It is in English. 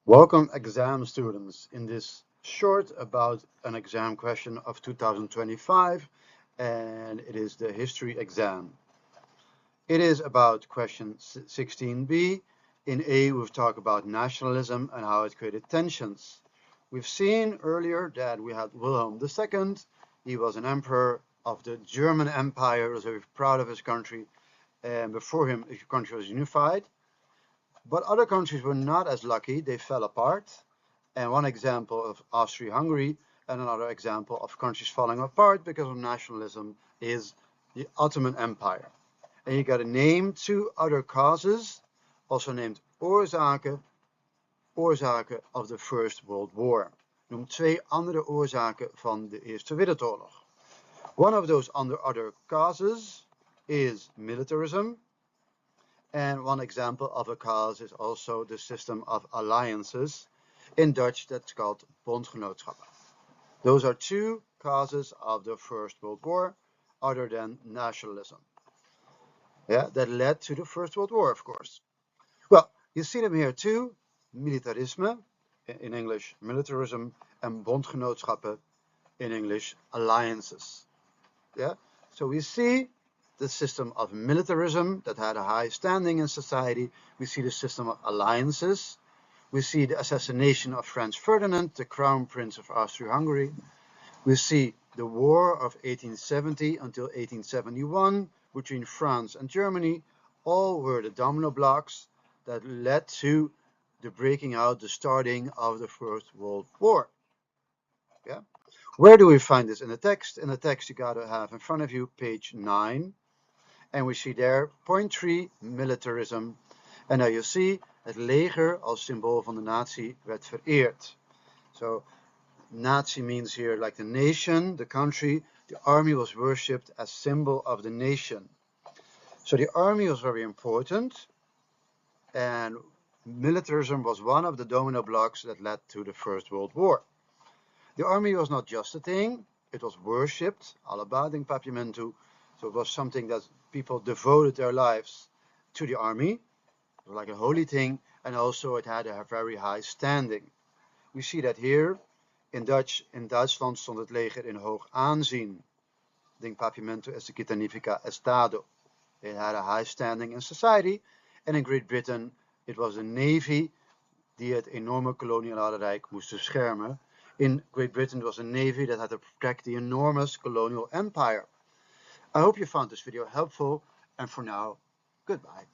Welcome exam students in this short about an exam question of 2025, and it is the history exam. It is about question 16b. In A, we've talked about nationalism and how it created tensions. We've seen earlier that we had Wilhelm II. He was an emperor of the German Empire, was very proud of his country, and before him, the country was unified. But other countries were not as lucky, they fell apart. And one example of Austria-Hungary and another example of countries falling apart because of nationalism is the Ottoman Empire. En you got to name two other causes, also named oorzaken of the First World War. Noem twee andere oorzaken van de Eerste Wereldoorlog. One of those other causes is militarism. And one example of a cause is also the system of alliances. In Dutch, that's called bondgenootschap. Those are two causes of the First World War, other than nationalism. Yeah, that led to the First World War, of course. Well, you see them here too. Militarisme, in English, militarism, and bondgenootschappen, in English, alliances. Yeah, so we see the system of militarism that had a high standing in society. We see the system of alliances. We see the assassination of Franz Ferdinand, the Crown Prince of Austria-Hungary. We see the war of 1870 until 1871 between France and Germany. All were the domino blocks that led to the breaking out, the starting of the First World War. Yeah. Where do we find this in the text? In the text, you got to have in front of you page 9. And we see there, point 3, militarism. En now you see, het leger als symbool van de natie werd vereerd. So, Nazi means here like the nation, the country. The army was worshipped as symbol of the nation. So the army was very important. And militarism was one of the domino blocks that led to the First World War. The army was not just a thing, it was worshipped, allebei in papiamentu. So it was something that people devoted their lives to the army. It was like a holy thing, and also it had a very high standing. We see that here. In Duitsland stond het leger in hoog aanzien. Ding papiamento est quitanifica estado. It had a high standing in society. And in Great Britain, it was the navy die het enorme koloniale rijk moest beschermen. In Great Britain, it was a navy that had to protect the enormous colonial empire. I hope you found this video helpful, and for now, goodbye.